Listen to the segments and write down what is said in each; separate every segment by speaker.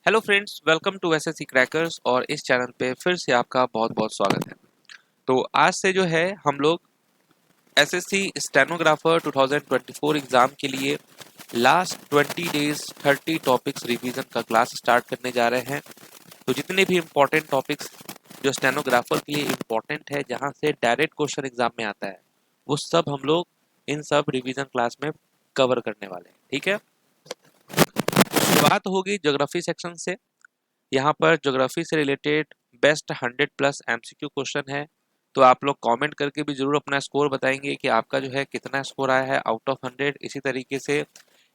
Speaker 1: Hello friends, welcome to SSC crackers. और इस channel पे फिर से आपका बहुत बहुत स्वागत है। तो आज से जो है हम लोग एसएससी स्टेनोग्राफर 2024 एग्जाम के लिए लास्ट 20 डेज 30 टॉपिक्स रिवीजन का क्लास स्टार्ट करने जा रहे हैं। तो जितने भी इम्पोर्टेंट टॉपिक्स जो स्टेनोग्राफर के लिए इम्पोर्टेंट है, जहाँ से डायरेक्ट क्वेश्चन एग्जाम में आता है, वो सब हम लोग इन सब रिवीजन क्लास में कवर करने वाले हैं। ठीक है, शुरुआत होगी ज्योग्राफी सेक्शन से। यहाँ पर ज्योग्राफी से related best 100 plus MCQ question है। तो आप लोग कमेंट करके भी जरूर अपना स्कोर बताएंगे कि आपका जो है कितना स्कोर आया है आउट ऑफ 100। इसी तरीके से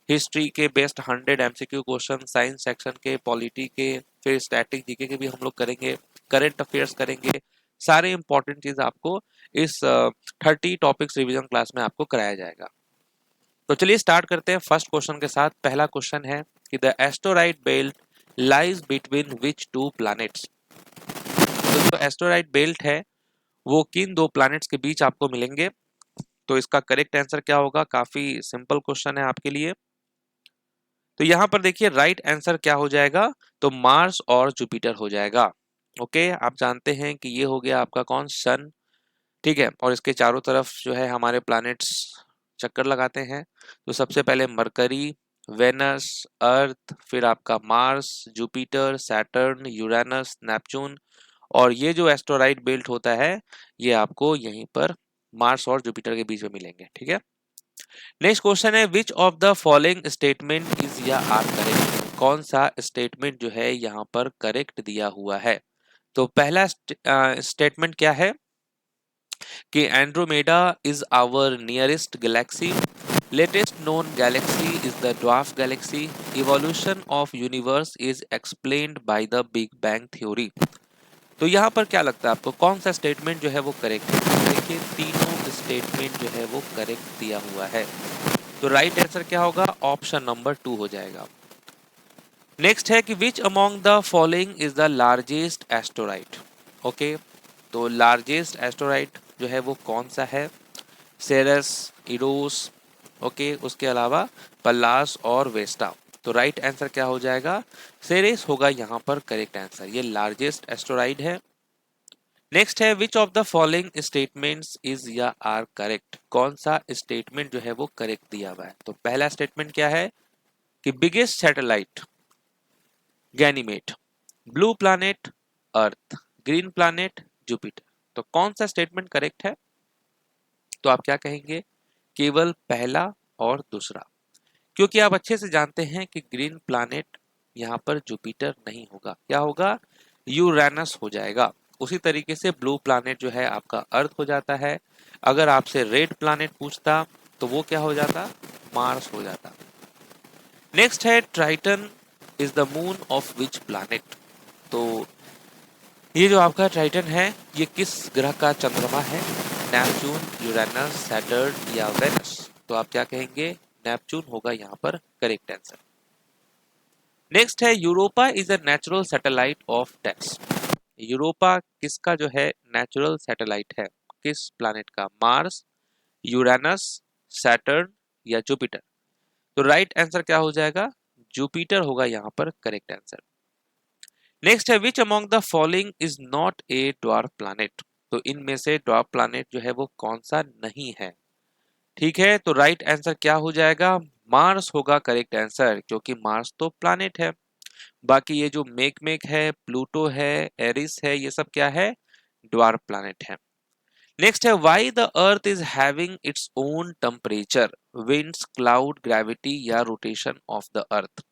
Speaker 1: हिस्ट्री के best 100 MCQ question, science section के, पॉलिटी के, फिर स्टैटिक जीके के भी हम लोग करेंगे, करंट अफेयर्स करेंगे। सारे इंपॉर्टेंट चीज आपको इस 30 टॉपिक्स रिवीजन क्लास में आपको कराया जाएगा। तो चलिए स्टार्ट करते हैं फर्स्ट क्वेश्चन के साथ। पहला क्वेश्चन है कि the asteroid belt lies between which to planets. तो जो एस्टेरॉइड बेल्ट है वो किन दो प्लैनेट्स के बीच आपको मिलेंगे। तो इसका करेक्ट आंसर क्या होगा? काफी सिंपल क्वेश्चन है आपके लिए। तो यहाँ पर देखिए राइट आंसर क्या हो जाएगा, तो मार्स और जुपिटर हो जाएगा। ओके, आप जानते हैं कि ये हो गया आपका कौन, सन। ठीक है, और इसके चारों तरफ जो है हमारे प्लैनेट्स चक्कर लगाते हैं। तो सबसे पहले मरकरी, वेनस, अर्थ, फिर आपका Mars, Jupiter, Saturn, Uranus, Neptune. और ये जो एस्टेरॉइड बेल्ट होता है ये आपको यहीं पर मार्स और जुपिटर के बीच में मिलेंगे। ठीक है, नेक्स्ट क्वेश्चन है which of the following statement is या आर करेक्ट। कौन सा स्टेटमेंट जो है यहाँ पर करेक्ट दिया हुआ है। तो पहला स्टेटमेंट क्या है कि Andromeda is our nearest galaxy, latest known galaxy is the dwarf galaxy, evolution of universe is explained by the big bang theory। तो यहाँ पर क्या लगता है आपको, कौन सा स्टेटमेंट जो है वो करेक्ट है? देखिए तीनों स्टेटमेंट जो है वो करेक्ट दिया हुआ है। तो राइट आंसर क्या होगा? ऑप्शन नंबर 2 हो जाएगा। नेक्स्ट है कि which among the following is the largest asteroid. Okay, तो लार्जेस्ट एस्टेरॉइड जो है वो कौन सा है? सेरस, इरोस, ओके, उसके अलावा पल्लास और वेस्टा। तो राइट आंसर क्या हो जाएगा? सेरेस होगा यहाँ पर करेक्ट आंसर, ये लार्जेस्ट एस्टेरॉइड है। नेक्स्ट है which of the following statements is या आर करेक्ट। कौन सा स्टेटमेंट जो है वो करेक्ट दिया हुआ है? तो पहला स्टेटमेंट क्या है कि biggest satellite Ganymede, blue planet earth, green planet Jupiter. तो कौन सा स्टेटमेंट करेक्ट है? तो आप क्या कहेंगे? केवल पहला और दूसरा, क्योंकि आप अच्छे से जानते हैं कि ग्रीन प्लैनेट यहाँ पर जुपिटर नहीं होगा, क्या होगा? यूरेनस हो जाएगा। उसी तरीके से ब्लू प्लैनेट जो है आपका अर्थ हो जाता है। अगर आपसे रेड प्लैनेट पूछता तो वो क्या हो जाता? मार्स हो जाता। नेक्स्ट है Triton is the moon of which planet. तो ये जो आपका ट्राइटन है ये किस ग्रह का चंद्रमा है? नेपच्यून, यूरेनस, सैटर्न या वेनस। तो आप क्या कहेंगे? नेपच्यून होगा यहाँ पर करेक्ट आंसर। नेक्स्ट है Europa is a natural satellite of test. Europa किसका जो है नेचुरल सैटेलाइट है? किस प्लैनेट का? मार्स, यूरेनस, सैटर्न या जुपिटर। तो राइट आंसर क्या हो जाएगा? जुपिटर होगा यहाँ पर करेक्ट आंसर। नेक्स्ट है which among the following is not a dwarf planet. तो इनमें से ड्वार्फ प्लैनेट जो है वो कौन सा नहीं है? ठीक है, तो राइट आंसर क्या हो जाएगा? मार्स होगा करेक्ट आंसर, क्योंकि मार्स तो प्लैनेट है। बाकी ये जो मेक है, प्लूटो है, एरिस है, ये सब क्या है? ड्वार्फ प्लैनेट है। नेक्स्ट है why the earth is having its own temperature, winds, cloud, gravity या रोटेशन ऑफ द अर्थ।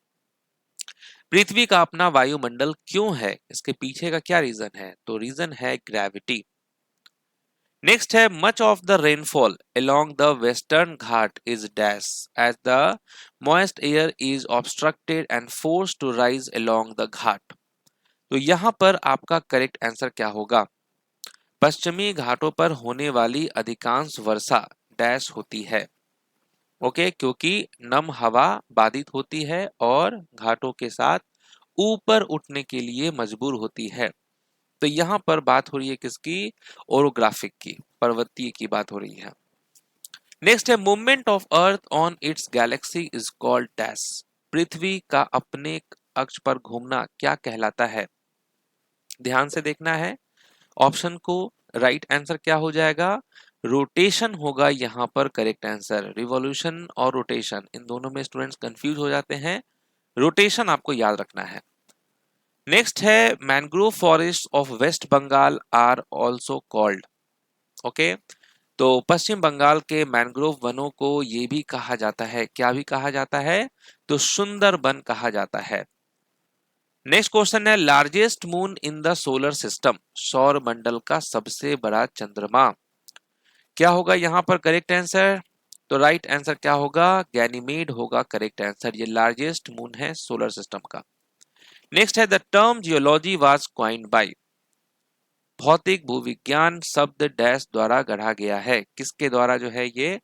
Speaker 1: पृथ्वी का अपना वायुमंडल क्यों है? इसके पीछे का क्या रीजन है? तो रीजन है ग्रेविटी। नेक्स्ट है much of the rainfall along the Western Ghat is dash as the moist air is obstructed and force to rise along the Ghat. तो यहाँ पर आपका करेक्ट आंसर क्या होगा? पश्चिमी घाटों पर होने वाली अधिकांश वर्षा डैश होती है। ओके, क्योंकि नम हवा बाधित होती है और घाटों के साथ ऊपर उठने के लिए मजबूर होती है। तो यहाँ पर बात हो रही है किसकी? ओरोग्राफिक की, पर्वतीय की बात हो रही है। नेक्स्ट है movement of earth on its galaxy is called dash. पृथ्वी का अपने अक्ष पर घूमना क्या कहलाता है? ध्यान से देखना है ऑप्शन को। राइट आंसर क्या हो जाएगा? रोटेशन होगा यहाँ पर करेक्ट आंसर। रिवॉल्यूशन और रोटेशन इन दोनों में स्टूडेंट्स कंफ्यूज हो जाते हैं, रोटेशन आपको याद रखना है। नेक्स्ट है mangrove forest of West Bengal are also called. Okay, तो पश्चिम बंगाल के मैंग्रोव वनों को ये भी कहा जाता है, क्या भी कहा जाता है? तो सुंदर वन कहा जाता है। नेक्स्ट क्वेश्चन है largest moon in the solar system, सौर मंडल का सबसे बड़ा चंद्रमा क्या होगा यहाँ पर करेक्ट आंसर? तो राइट आंसर क्या होगा? गैनीमेड होगा करेक्ट आंसर। ये लार्जेस्ट मून है सोलर सिस्टम का। नेक्स्ट है the term geology was coined by, भौतिक भूविज्ञान शब्द डैश द्वारा गढ़ा गया है, किसके द्वारा जो है ये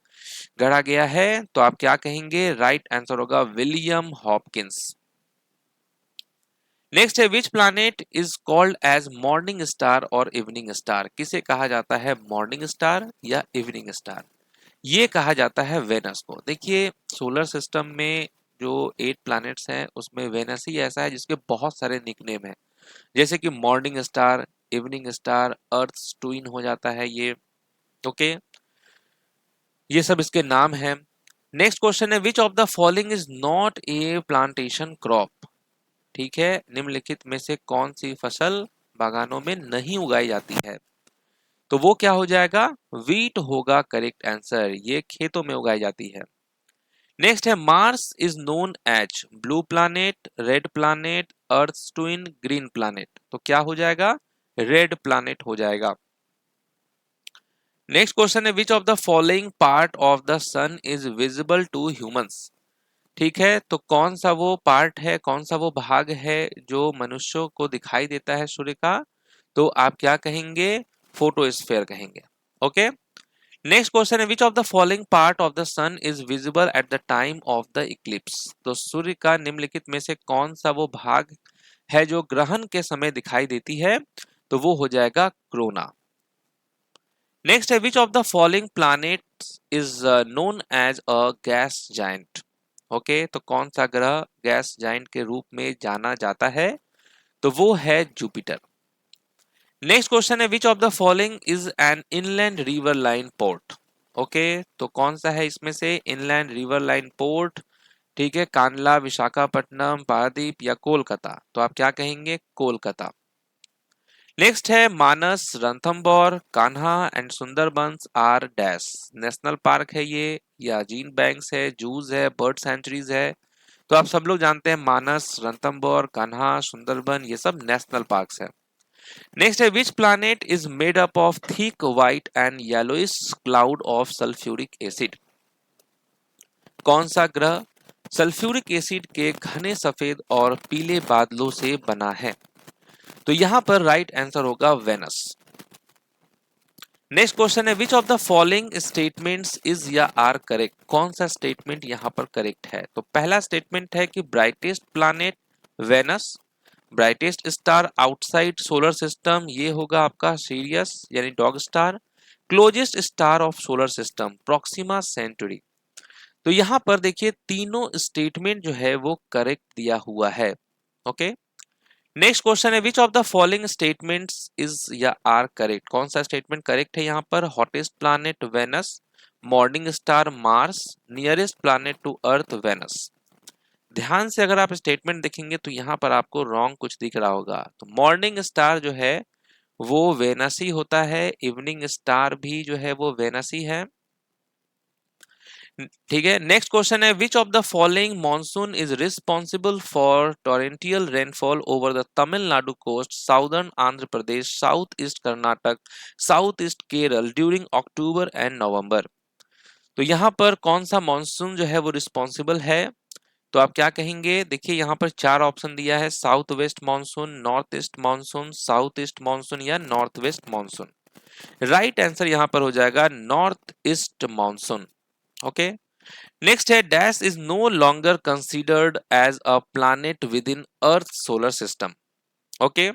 Speaker 1: गढ़ा गया है? तो आप क्या कहेंगे? राइट आंसर होगा विलियम हॉपकिंस। नेक्स्ट है which planet is called as morning star और इवनिंग स्टार, किसे कहा जाता है मॉर्निंग स्टार या इवनिंग स्टार? ये कहा जाता है वेनस को। देखिए सोलर सिस्टम में जो 8 प्लैनेट्स हैं उसमें वेनस ही ऐसा है जिसके बहुत सारे निकनेम हैं, जैसे कि मॉर्निंग स्टार, इवनिंग स्टार, अर्थ ट्विन हो जाता है ये। ओके, ये सब इसके नाम हैं। नेक्स्ट क्वेश्चन है which of the following is not a plantation crop, ठीक है, निम्नलिखित में से कौन सी फसल बागानों में नहीं उगाई जाती है? तो वो क्या हो जाएगा? वीट होगा करेक्ट आंसर, ये खेतों में उगाई जाती है। नेक्स्ट है Mars is known as blue planet, red planet, earth twin, green planet, तो क्या हो जाएगा? रेड प्लैनेट हो जाएगा। नेक्स्ट क्वेश्चन है which of the following part of the sun is visible to humans, ठीक है, तो कौन सा वो पार्ट है, कौन सा वो भाग है जो मनुष्यों को दिखाई देता है सूर्य का? तो आप क्या कहेंगे? फोटोस्फीयर कहेंगे। ओके, नेक्स्ट क्वेश्चन है which of the following part of the sun is visible at the time of the eclipse, तो सूर्य का निम्नलिखित में से कौन सा वो भाग है जो ग्रहण के समय दिखाई देती है? तो वो हो जाएगा क्रोना। नेक्स्ट है which of the following planet is known as a gas giant, okay, तो कौन सा ग्रह गैस जायंट के रूप में जाना जाता है? तो वो है जुपिटर। नेक्स्ट क्वेश्चन है which of the following is an inland river line port, okay, तो कौन सा है इसमें से इनलैंड रिवर लाइन पोर्ट? ठीक है, कांडला, विशाखापट्टनम, पारादीप या कोलकाता, तो आप क्या कहेंगे? कोलकाता। नेक्स्ट है Manas, Ranthambore, Kanha and Sundarbans are dash, national park है ये या जीन बैंक्स है, जूज है, बर्ड सेंचुरीज है? तो आप सब लोग जानते हैं मानस, रणथंबोर, कान्हा, सुंदरबन ये सब नेशनल पार्क्स है। नेक्स्ट है which planet is made up of thick white and yellowish cloud of sulphuric acid, कौन सा ग्रह सल्फ्यूरिक एसिड के घने सफेद और पीले बादलों से बना है? तो यहां पर राइट आंसर होगा वेनस। नेक्स्ट क्वेश्चन है which of the following statements is या आर करेक्ट, कौन सा स्टेटमेंट यहां पर करेक्ट है? तो पहला स्टेटमेंट है कि brightest planet Venus, brightest star outside solar system ये होगा आपका सीरियस यानी dog star, closest star of solar system Proxima Centauri. तो यहां पर देखिए तीनों स्टेटमेंट जो है वो करेक्ट दिया हुआ है। ओके, नेक्स्ट क्वेश्चन है which of the following statements is या आर करेक्ट, कौन सा स्टेटमेंट करेक्ट है यहाँ पर? Hottest planet Venus, morning star Mars, nearest planet to earth Venus. ध्यान से अगर आप स्टेटमेंट देखेंगे तो यहाँ पर आपको रॉन्ग कुछ दिख रहा होगा। तो मॉर्निंग स्टार जो है वो वेनस ही होता है, इवनिंग स्टार भी जो है वो वेनस ही है। ठीक है, नेक्स्ट क्वेश्चन है which of the following monsoon is responsible for torrential rainfall over the Tamil Nadu coast, southern Andhra Pradesh, south east Karnataka, south east Kerala during October and November. तो यहाँ पर कौन सा मॉनसून जो है वो रिस्पॉन्सिबल है? तो आप क्या कहेंगे? देखिए यहाँ पर 4 ऑप्शन दिया है, south west monsoon, north east monsoon, south east monsoon या north west monsoon. Right answer यहाँ पर हो जाएगा north east monsoon. Okay, next है dash is no longer considered as a planet within earth solar system. Okay,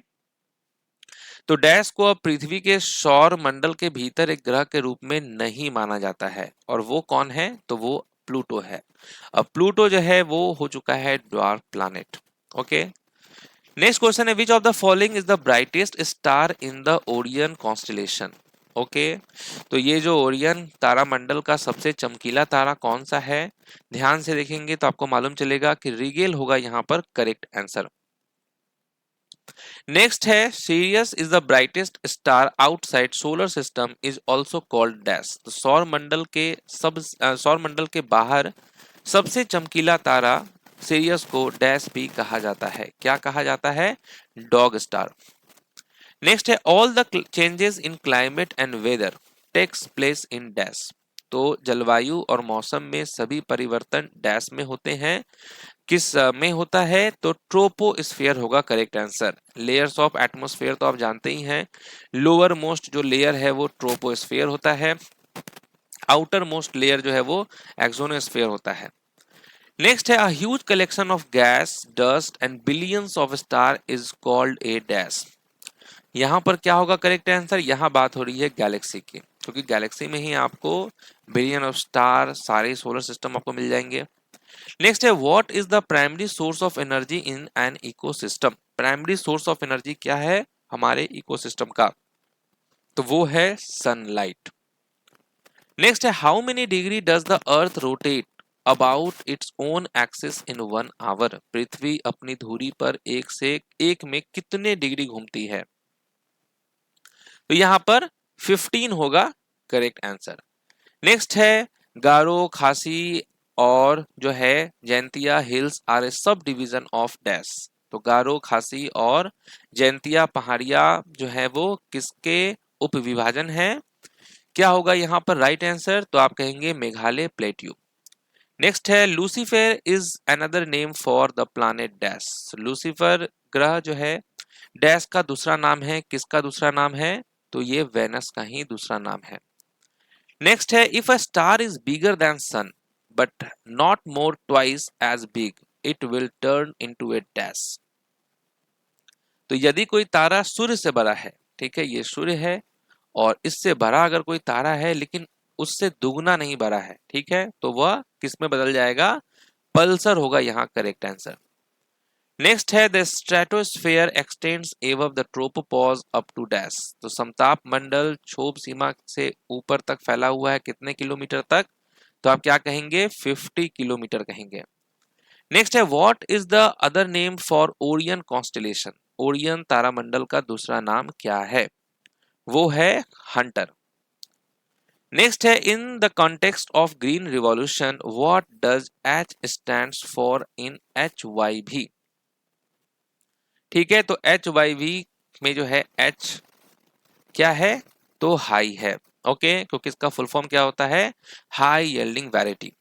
Speaker 1: तो dash को अब पृथ्वी के सौर मंडल के भीतर एक ग्रह के रूप में नहीं माना जाता है, और वो कौन है? तो वो प्लूटो है। अब प्लूटो जो है वो हो चुका है dwarf planet. Okay, next question है which of the following is the brightest star in the Orion constellation. Okay, तो ये जो ओरियन तारामंडल का सबसे चमकीला तारा कौन सा है, ध्यान से देखेंगे तो आपको मालूम चलेगा कि रिगेल होगा यहाँ पर करेक्ट आंसर। नेक्स्ट है serious is the brightest star outside solar system is also called dash. तो सौर मंडल के बाहर सबसे चमकीला तारा सीरियस को डैश भी कहा जाता है। क्या कहा जाता है? Dog star. नेक्स्ट है all the changes in climate and weather takes place in dash. तो जलवायु और मौसम में सभी परिवर्तन डैश में होते हैं। किस में होता है? तो ट्रोपोस्फियर होगा correct answer. Layers of atmosphere तो आप जानते ही हैं, लोअर मोस्ट जो लेयर है वो ट्रोपोस्फियर होता है, आउटर मोस्ट लेयर जो है वो एक्सोनोस्फियर होता है। नेक्स्ट है a huge collection of gas dust and billions of star is called a dash. यहाँ पर क्या होगा करेक्ट आंसर? यहाँ बात हो रही है गैलेक्सी की, क्योंकि गैलेक्सी में ही आपको बिलियन ऑफ स्टार, सारे सोलर सिस्टम आपको मिल जाएंगे। नेक्स्ट है what is the primary source of energy in an ecosystem. Primary source of energy क्या है हमारे इकोसिस्टम का? तो वो है सनलाइट। नेक्स्ट है how many degree does the earth rotate about its own axis in 1 hour. पृथ्वी अपनी धुरी पर एक में कितने डिग्री घूमती है? तो यहां पर 15 होगा करेक्ट आंसर। नेक्स्ट है गारो, खासी और जो है Jaintia hills R A sub division of dash. तो गारो, खासी और जैंतिया पहाड़िया जो है वो किसके उपविभाजन है? क्या होगा यहाँ पर राइट आंसर? तो आप कहेंगे मेघालय प्लेट्यू। नेक्स्ट है Lucifer is another name for the planet dash. Lucifer ग्रह जो है डैश का दूसरा नाम है। किसका दूसरा नाम है? तो ये वेनस का ही दूसरा नाम है। नेक्स्ट है if a star is bigger than sun but not more twice as big it will turn into a dash. तो यदि कोई तारा सूर्य से बड़ा है, ठीक है, ये सूर्य है, और इससे बड़ा अगर कोई तारा है लेकिन उससे दुगना नहीं बड़ा है, ठीक है, तो वह किस में बदल जाएगा? पल्सर होगा यहाँ करेक्ट आंसर। नेक्स्ट है the stratosphere extends above the tropopause up to dash. तो समताप मंडल क्षोभ सीमा से ऊपर तक फैला हुआ है कितने किलोमीटर तक? तो आप क्या कहेंगे? 50 किलोमीटर कहेंगे। नेक्स्ट है what is the other name for Orion constellation. Orion तारामंडल का दूसरा नाम क्या है? वो है हंटर। नेक्स्ट है in the context of green revolution what does H stands for in H Y भी। ठीक है, तो एच वाई वी में जो है एच क्या है? तो हाई है। ओके, क्योंकि इसका फुल फॉर्म क्या होता है? High yielding variety.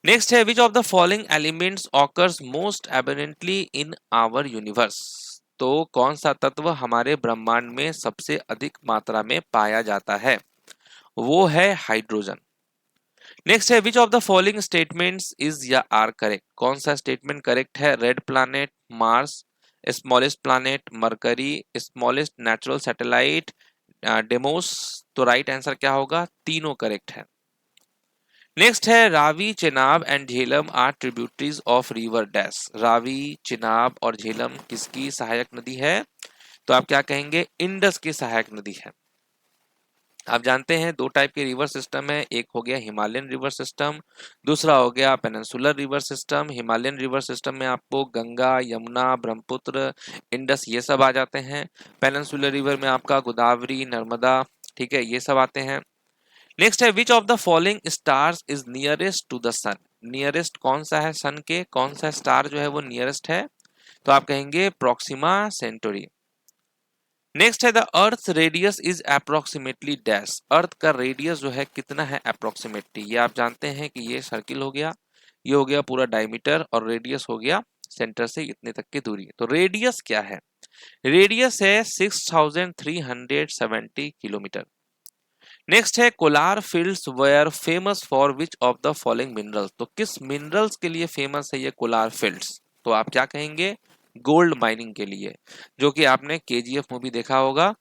Speaker 1: नेक्स्ट है which of the following elements occurs most abundantly in our universe. तो कौन सा तत्व हमारे ब्रह्मांड में सबसे अधिक मात्रा में पाया जाता है? वो है हाइड्रोजन। नेक्स्ट है which of the following statements is या आर करेक्ट। कौन सा स्टेटमेंट करेक्ट है? Red planet, Mars, smallest planet Mercury, smallest natural satellite Deimos. तो राइट आंसर क्या होगा? तीनों करेक्ट है। नेक्स्ट है Ravi, Chenab and Jhelum are tributaries of river dash. Ravi, Chenab और झेलम किसकी सहायक नदी है? तो आप क्या कहेंगे? इंडस की सहायक नदी है। आप जानते हैं दो टाइप के रिवर सिस्टम है, एक हो गया हिमालयन रिवर सिस्टम, दूसरा हो गया peninsular river system. Himalayan river system में आपको गंगा, यमुना, ब्रह्मपुत्र, इंडस ये सब आ जाते हैं। पेनिनसुलर रिवर में आपका गोदावरी, नर्मदा, ठीक है, ये सब आते हैं। नेक्स्ट है which of the following stars is nearest to the sun. Nearest कौन सा है सन के? कौन सा स्टार जो है वो नियरेस्ट है? तो आप कहेंगे प्रोक्सिमा सेंटोरी। नेक्स्ट है the earth radius is approximately dash. Earth का रेडियस जो है कितना है अप्रोक्सीमेटली? ये आप जानते हैं कि ये सर्किल हो गया, ये हो गया पूरा डायमीटर, और रेडियस हो गया सेंटर से इतने तक की दूरी। तो रेडियस क्या है? रेडियस है 6370 किलोमीटर। नेक्स्ट है Kolar fields were famous for which of the following minerals. तो किस मिनरल्स के लिए फेमस है ये कोलार फील्ड्स? तो आप क्या कहेंगे? गोल्ड माइनिंग के लिए, जो कि आपने केजीएफ मूवी देखा होगा,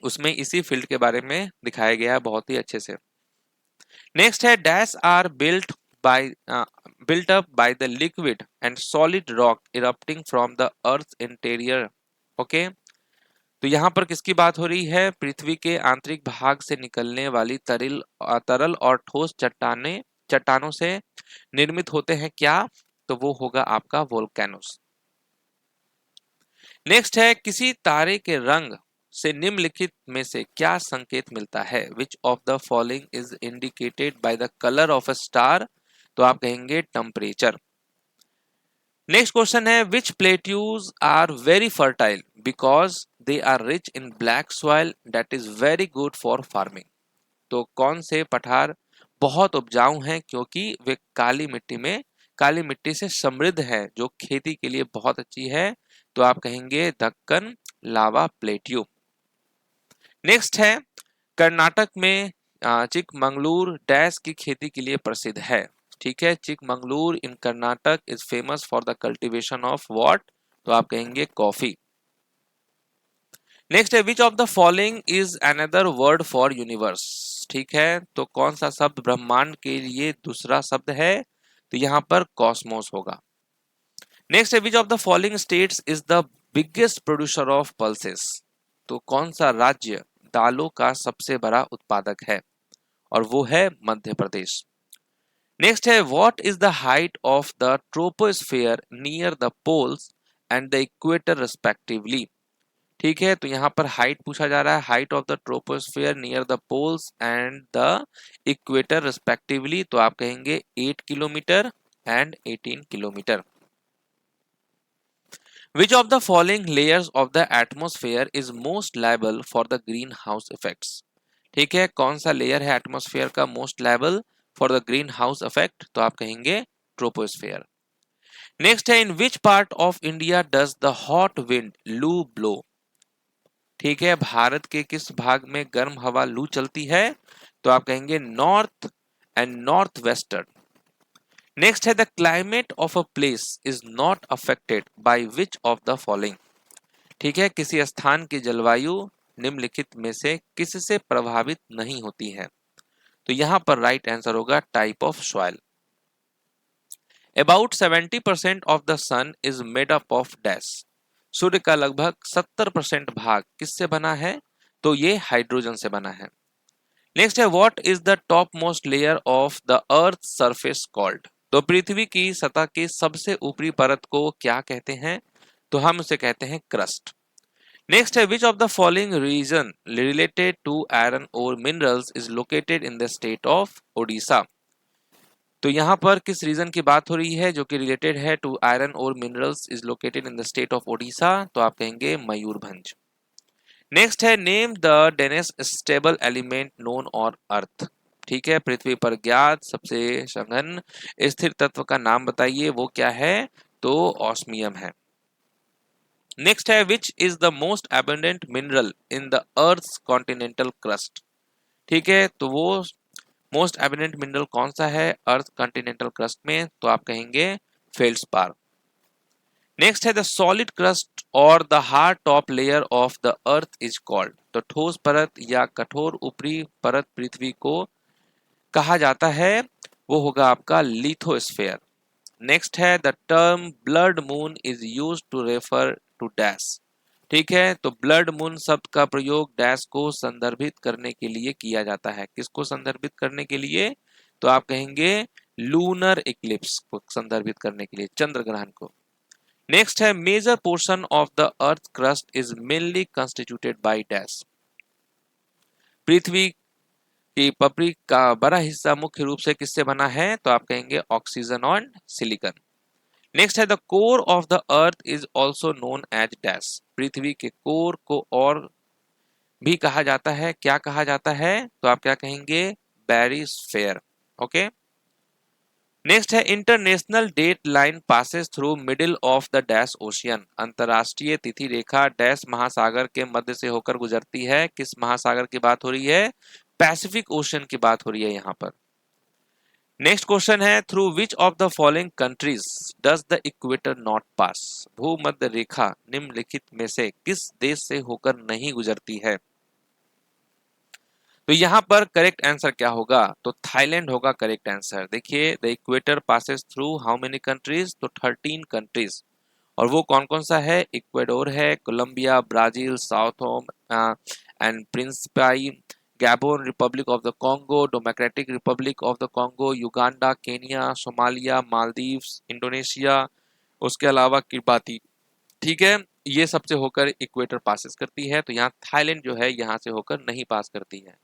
Speaker 1: उसमें इसी फील्ड के बारे में दिखाया गया है बहुत ही अच्छे से। नेक्स्ट है dash are built built up by the liquid and solid rock erupting from the earth's interior. Okay, तो यहाँ पर किसकी बात हो रही है? पृथ्वी के आंतरिक भाग से निकलने वाली तरल और ठोस चट्टानों से निर्मित होते हैं क्या? तो वो होगा आपका वोल्केनोस। नेक्स्ट है, किसी तारे के रंग से निम्नलिखित में से क्या संकेत मिलता है? Which of the following is indicated by the colour of a star? तो आप कहेंगे टेम्परेचर। नेक्स्ट क्वेश्चन है, which plateaus are very fertile because they are rich in black soil that is very good for farming? तो कौन से पठार बहुत उपजाऊ हैं क्योंकि वे काली मिट्टी से समृद्ध है जो खेती के लिए बहुत अच्छी है? तो आप कहेंगे दक्कन लावा प्लेट्यू। नेक्स्ट है, कर्नाटक में चिकमंगलूर डैश की खेती के लिए प्रसिद्ध है? ठीक है, Chikmagalur in Karnataka is famous for the cultivation of what? तो आप कहेंगे कॉफी। नेक्स्ट है, which of the following is another word for universe? ठीक है, तो कौन सा शब्द ब्रह्मांड के लिए दूसरा शब्द है? तो यहाँ पर कॉस्मोस होगा। नेक्स्ट है, which of the following states is the biggest producer of pulses? तो कौन सा राज्य दालों का सबसे बड़ा उत्पादक है? और वो है मध्य प्रदेश। नेक्स्ट है, what is the height of the troposphere near the poles and the equator respectively? ठीक है, तो यहाँ पर हाइट पूछा जा रहा है, height of the troposphere near the poles and the equator respectively. तो आप कहेंगे 8 kilometre and 18 kilometre. Which of the following layers of the atmosphere is most liable for the greenhouse effects? ठीक है, कौन सा लेयर है एटमॉस्फेयर का most liable for the green house effect? तो आप कहेंगे ट्रोपोस्फेयर। नेक्स्ट है, in which part of India does the hot wind loo blow? ठीक है, भारत के किस भाग में गर्म हवा लू चलती है? तो आप कहेंगे north and north western. Next है, the climate of a place is not affected by which of the following? ठीक है, किसी स्थान की जलवायु निम्नलिखित में से किससे प्रभावित नहीं होती है? तो यहां पर राइट आंसर होगा type of soil. About 70% of the sun is made up of dash? सूर्य का लगभग 70% भाग किससे बना है? तो ये हाइड्रोजन से बना है। नेक्स्ट है, what is the top most layer of the earth surface called? तो पृथ्वी की सतह की सबसे ऊपरी परत को क्या कहते हैं? तो हम उसे कहते हैं क्रस्ट। नेक्स्ट है, which of the following region related to iron और minerals is located in the state of Odisha? तो यहाँ पर किस रीजन की बात हो रही है जो कि रिलेटेड है टू आयरन और minerals is located in the state of Odisha? तो आप कहेंगे मयूरभंज। नेक्स्ट है, name the densest stable element known on earth? ठीक है, पृथ्वी पर ज्ञात सबसे सघन स्थिर तत्व का नाम बताइए, वो क्या है? तो ऑस्मियम है। नेक्स्ट है, which is the most abundant mineral in the earth continental crust? ठीक है, तो वो मोस्ट एबंडेंट मिनरल कौन सा है अर्थ कॉन्टिनेंटल क्रस्ट में? तो आप कहेंगे फेल्ड्सपार। नेक्स्ट है, द सॉलिड क्रस्ट और the hard top layer of the earth is called? तो ठोस परत या कठोर ऊपरी परत पृथ्वी को कहा जाता है, वो होगा आपका लिथोस्फेयर। नेक्स्ट है, the term blood moon is used to refer to dash? ठीक है, तो ब्लड मून शब्द का प्रयोग डैश को संदर्भित करने के लिए किया जाता है। किसको संदर्भित करने के लिए? तो आप कहेंगे लूनर इक्लिप्स को संदर्भित करने के लिए, चंद्र ग्रहण को। नेक्स्ट है, major portion of the earth crust is mainly constituted by dash? पृथ्वी की पपड़ी का बड़ा हिस्सा मुख्य रूप से किससे बना है? तो आप कहेंगे ऑक्सीजन और सिलिकॉन। नेक्स्ट है, the core of the earth is also known as dash? पृथ्वी के कोर को और भी कहा जाता है, क्या कहा जाता है? तो आप क्या कहेंगे? बैरिस्फेयर। ओके। नेक्स्ट है, international date line passes through middle of the dash ocean? अंतरराष्ट्रीय तिथि रेखा डैश महासागर के मध्य से होकर गुजरती है? किस महासागर की बात हो रही है? पैसिफिक ओशियन की बात हो रही है यहाँ पर। नेक्स्ट क्वेश्चन है, through which of the following countries does the equator not pass? भूमध्य रेखा निम्नलिखित में से किस देश से होकर नहीं गुजरती है? तो यहाँ पर करेक्ट आंसर क्या होगा? तो थाईलैंड होगा करेक्ट आंसर। देखिए, the equator passes through how many countries? तो 13 कंट्रीज। और वो कौन कौन सा है? इक्वेडोर है, Colombia, Brazil, Sao Tome and Principe, Gabon, Republic of the Congo, Democratic Republic of the Congo, Uganda, Kenya, Somalia, Maldives, Indonesia, उसके अलावा किरबाती। ठीक है, ये सबसे होकर इक्वेटर पासेस करती है, तो यहाँ थाईलैंड जो है यहाँ से होकर नहीं पास करती है।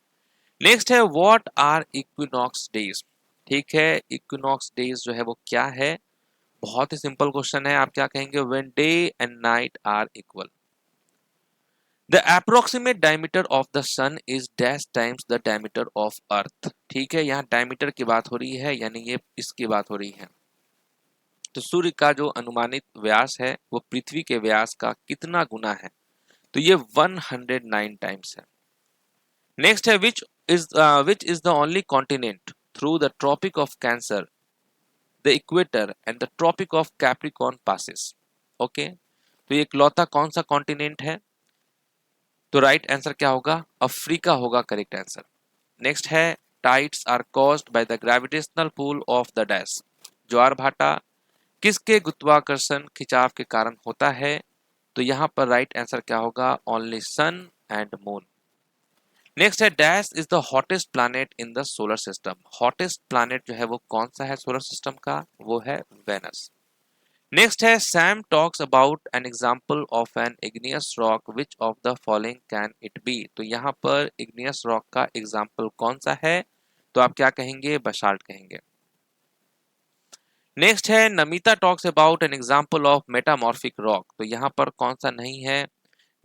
Speaker 1: नेक्स्ट है व्हाट आर इक्विनॉक्स डेज? ठीक है, इक्विनॉक्स डेज जो है वो क्या है? बहुत ही सिंपल क्वेश्चन है। आप क्या कहेंगे? When day and night are equal. The approximate diameter of the sun is dash times the diameter of earth. ठीक है, यहाँ डायमीटर की बात हो रही है, यानी ये इसकी बात हो रही है। तो सूर्य का जो अनुमानित व्यास है वो पृथ्वी के व्यास का कितना गुना है? तो ये 109 टाइम्स है। नेक्स्ट है which is the only continent through the tropic of cancer, the equator and the tropic of capricorn passes. Okay, तो ये इकलौता कौन सा कॉन्टिनेंट है? तो राइट आंसर क्या होगा? अफ्रीका होगा करेक्ट आंसर। नेक्स्ट है tides are caused by the gravitational pull of the dash. ज्वार भाटा किसके गुरुत्वाकर्षण खिंचाव के कारण होता है? तो यहाँ पर राइट आंसर क्या होगा? Only sun and moon. Next है dash is the hottest planet in the solar system. Hottest planet जो है वो कौन सा है सोलर सिस्टम का? वो है वेनस। नेक्स्ट है Sam talks about an example of an igneous rock which of the following can it be. तो यहाँ पर इग्नियस रॉक का एग्जाम्पल कौन सा है? तो आप क्या कहेंगे? बसाल्ट कहेंगे। नेक्स्ट है Namita talks about an example of metamorphic rock. तो यहाँ पर कौन सा नहीं है?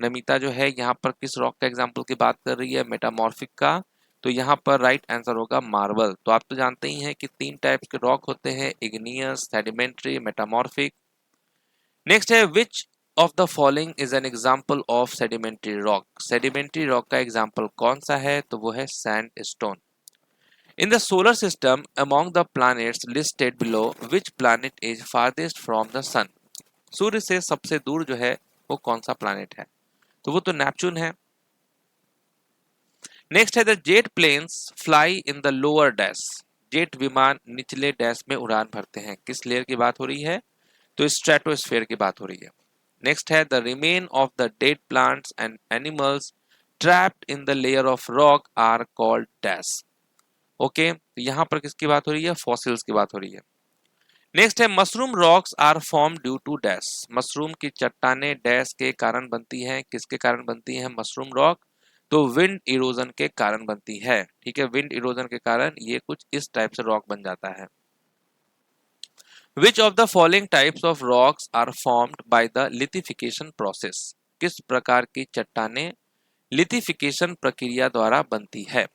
Speaker 1: नमिता जो है यहाँ पर किस रॉक का एग्जाम्पल की बात कर रही है? मेटामॉर्फिक का। तो यहाँ पर राइट आंसर होगा मार्बल। तो आप तो जानते ही हैं कि 3 टाइप्स के रॉक होते हैं, इग्नियस, सेडिमेंट्री, मेटामॉर्फिक। नेक्स्ट है which of the following is an example of sedimentary rock. Sedimentary rock का एग्जाम्पल कौन सा है? तो वो है sandstone. In the solar system, among the planets listed below, which planet is farthest from the sun? सूर्य से सबसे दूर जो है वो कौन सा प्लैनेट है? तो वो तो नेपच्यून है। नेक्स्ट है the jet planes fly in the lower dash. Jet विमान निचले डैश में उड़ान भरते हैं, किस लेयर की बात हो रही है? तो स्ट्रेटोस्फेयर की बात हो रही है। नेक्स्ट है the remain of the dead plants and animals trapped in the layer of rock are called dash. Okay, तो यहाँ पर किसकी बात हो रही है? फॉसिल्स की बात हो रही है। नेक्स्ट है mushroom rocks are form due to dash. Mushroom की चट्टाने डैश के कारण बनती हैं, किसके कारण बनती है मशरूम रॉक? तो विंड इरोजन के कारण बनती है। ठीक है, विंड इरोजन के कारण ये कुछ इस टाइप से रॉक बन जाता है। Which of the following types of rocks are formed by the lithification process? किस प्रकार की चट्टाने लिथिफिकेशन प्रक्रिया द्वारा बनती है?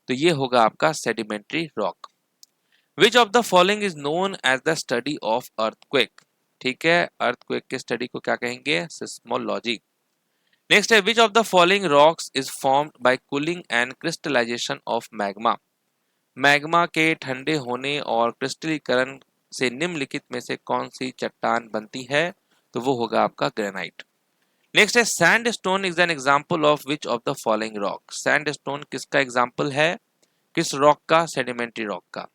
Speaker 1: तो ये होगा आपका sedimentary rock. Which of the following is known as the study of earthquake? ठीक है, अर्थक्वेक के स्टडी को क्या कहेंगे? सिस्मोलॉजी। नेक्स्ट है which of the following rocks is formed by cooling and crystallisation of magma. Magma के ठंडे होने और क्रिस्टलीकरण से निम्नलिखित में से कौन सी चट्टान बनती है? तो वो होगा आपका ग्रेनाइट। नेक्स्ट है sandstone is an example of which of the following rock. Sandstone किसका एग्जांपल है? किस रॉक का? सेडिमेंट्री रॉक का।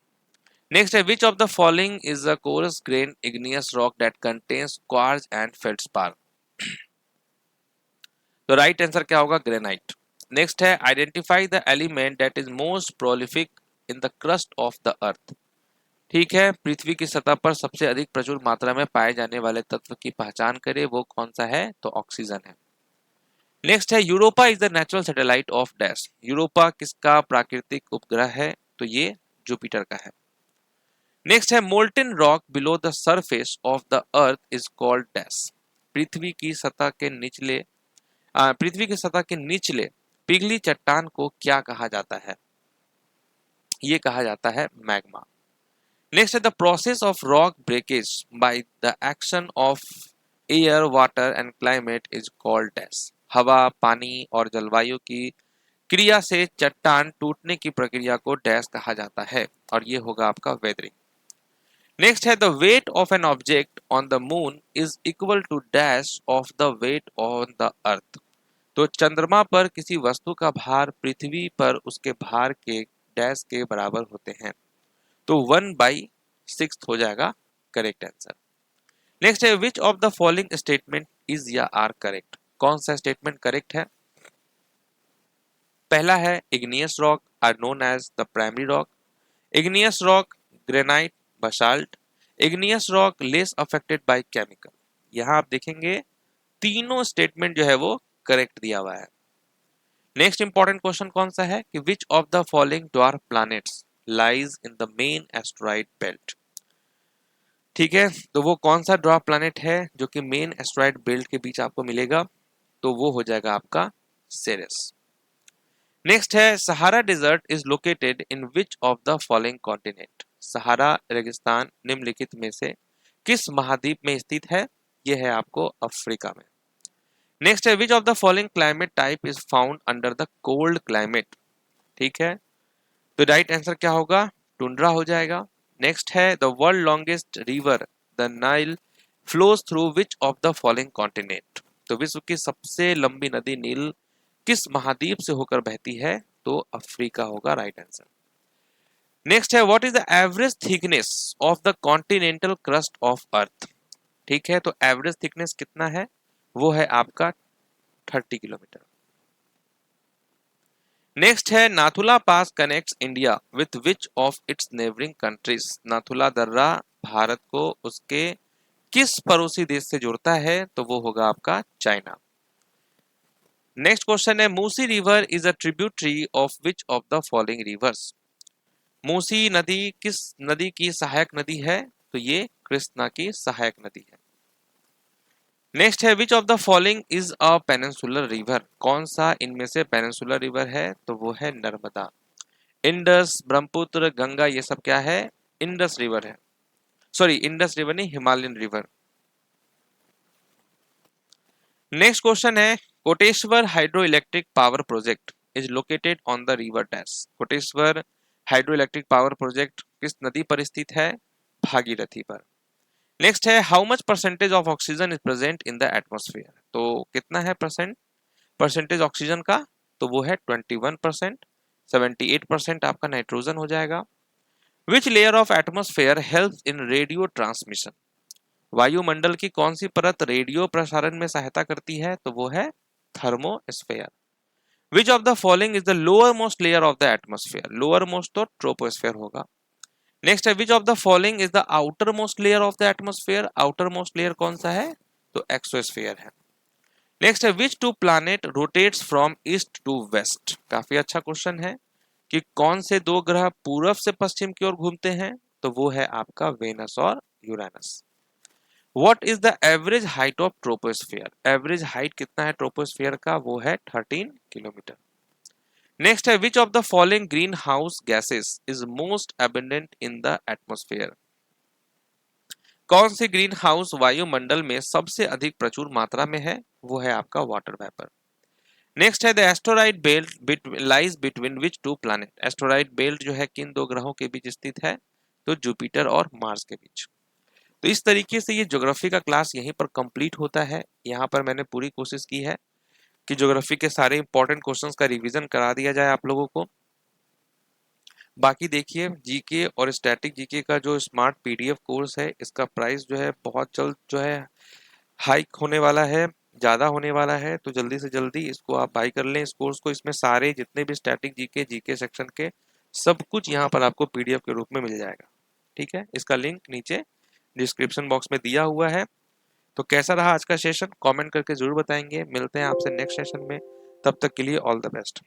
Speaker 1: नेक्स्ट है which of the following is a coarse grain igneous rock that contains quartz and feldspar. तो right answer क्या होगा? Granite. Next है identify the element that is most prolific in the crust of the earth. ठीक है, पृथ्वी की सतह पर सबसे अधिक प्रचुर मात्रा में पाए जाने वाले तत्व की पहचान करें, वो कौन सा है? तो ऑक्सीजन है। नेक्स्ट है Europa is the natural satellite of dash. Europa किसका प्राकृतिक उपग्रह है? तो ये जुपिटर का है। नेक्स्ट है molten rock below the surface of the earth is called dash. पृथ्वी की सतह के निचले पृथ्वी की सतह के निचले पिघली चट्टान को क्या कहा जाता है? ये कहा जाता है मैग्मा। नेक्स्ट है the process of rock breakage by the action of air water and climate is called dash. हवा, पानी और जलवायु की क्रिया से चट्टान टूटने की प्रक्रिया को डैश कहा जाता है, और ये होगा आपका वेदरिंग। नेक्स्ट है the weight of an object on the moon is equal to dash of the weight on the earth. तो चंद्रमा पर किसी वस्तु का भार पृथ्वी पर उसके भार के डैश के बराबर होते हैं। तो 1/6 हो जाएगा करेक्ट आंसर। नेक्स्ट है which of the following statement is या आर करेक्ट। कौन सा स्टेटमेंट करेक्ट है? पहला है igneous rock are known as the primary rock, igneous rock granite basalt, igneous rock less affected by chemical. यहां आप देखेंगे तीनों स्टेटमेंट जो है वो करेक्ट दिया हुआ है। नेक्स्ट इंपॉर्टेंट क्वेश्चन कौन सा है कि विच of the following dwarf planets lies in the main asteroid belt. ठीक है, तो वो कौन सा ड्वार्फ प्लैनेट है जो कि मेन एस्टेरॉइड बेल्ट के बीच आपको मिलेगा? तो वो हो जाएगा आपका सेरेस। नेक्स्ट है Sahara desert is located in which of the following continent. Sahara रेगिस्तान निम्नलिखित में से किस महाद्वीप में स्थित है? यह है आपको अफ्रीका में। नेक्स्ट है which of the following climate type is found under the cold climate. ठीक है, तो राइट आंसर क्या होगा? टुंड्रा हो जाएगा। नेक्स्ट है the world longest river the Nile flows through which of the following continent. तो विश्व की सबसे लंबी नदी नील किस महाद्वीप से होकर बहती है? तो अफ्रीका होगा राइट आंसर। नेक्स्ट है what is the average thickness of the continental crust of earth. ठीक है, तो एवरेज थिकनेस कितना है? वो है आपका 30 किलोमीटर। नेक्स्ट है Nathu La pass connects India with which of its neighbouring countries. Nathu La दर्रा भारत को उसके किस पड़ोसी देश से जोड़ता है? तो वो होगा आपका चाइना। नेक्स्ट क्वेश्चन है Musi river is a tributary of which of the following rivers. Musi नदी किस नदी की सहायक नदी है? तो ये कृष्णा की सहायक नदी है। नेक्स्ट है which of the following is a peninsular river. कौन सा इनमें से पेनिनसुलर रिवर है? तो वो है नर्मदा। इंडस, ब्रह्मपुत्र, गंगा ये सब क्या है? इंडस रिवर है। सॉरी, इंडस रिवर नहीं, हिमालयन रिवर। नेक्स्ट क्वेश्चन है Koteshwar hydro electric power project is located on the river dash. Koteshwar hydro electric power project किस नदी पर स्थित है? भागीरथी पर। नेक्स्ट है how much percentage of oxygen is present in the atmosphere. तो कितना है परसेंटेज ऑक्सीजन का? तो वो है 21%। 78% आपका नाइट्रोजन हो जाएगा। Which layer of atmosphere helps in radio transmission. वायुमंडल की कौन सी परत रेडियो प्रसारण में सहायता करती है? तो वो है thermosphere. Which of the following is the lower most layer of the atmosphere. Lower most तो ट्रोपोस्फेयर होगा। नेक्स्ट है which of the following is the outer most layer of the atmosphere. Outer most layer कौन सा है? तो exosphere है। Next है which two planet rotates from east to west. काफी अच्छा क्वेश्चन है कि कौन से दो ग्रह पूरब से पश्चिम की ओर घूमते हैं? तो वो है आपका वेनस और Uranus. What is the average height of troposphere? Average height कितना है ट्रोपोस्फियर का? वो है 13 किलोमीटर। नेक्स्ट है which of the following green house gases is most abundant in the atmosphere. कौन सी ग्रीन हाउस वायुमंडल में सबसे अधिक प्रचुर मात्रा में है? वो है आपका वाटर वेपर। नेक्स्ट है the asteroid belt lies between which two planet. Asteroid belt जो है किन दो ग्रहों के बीच स्थित है? तो जुपिटर और मार्स के बीच। तो इस तरीके से ये ज्योग्राफी का क्लास यहीं पर कंप्लीट होता है। यहाँ पर मैंने पूरी कोशिश की है कि ज्योग्राफी के सारे इंपॉर्टेंट क्वेश्चंस का रिवीजन करा दिया जाए आप लोगों को। बाकी देखिए जीके और स्टैटिक जीके का जो स्मार्ट पीडीएफ कोर्स है इसका प्राइस जो है बहुत जल्द जो है हाइक होने वाला है, ज़्यादा होने वाला है। तो जल्दी से जल्दी इसको आप बाई कर लें इस कोर्स को। इसमें सारे जितने भी स्टैटिक जीके सेक्शन के सब कुछ यहाँ पर आपको पीडीएफ के रूप में मिल जाएगा। ठीक है, इसका लिंक नीचे डिस्क्रिप्शन बॉक्स में दिया हुआ है। तो कैसा रहा आज का सेशन कमेंट करके जरूर बताएंगे। मिलते हैं आपसे नेक्स्ट सेशन में, तब तक के लिए ऑल द बेस्ट।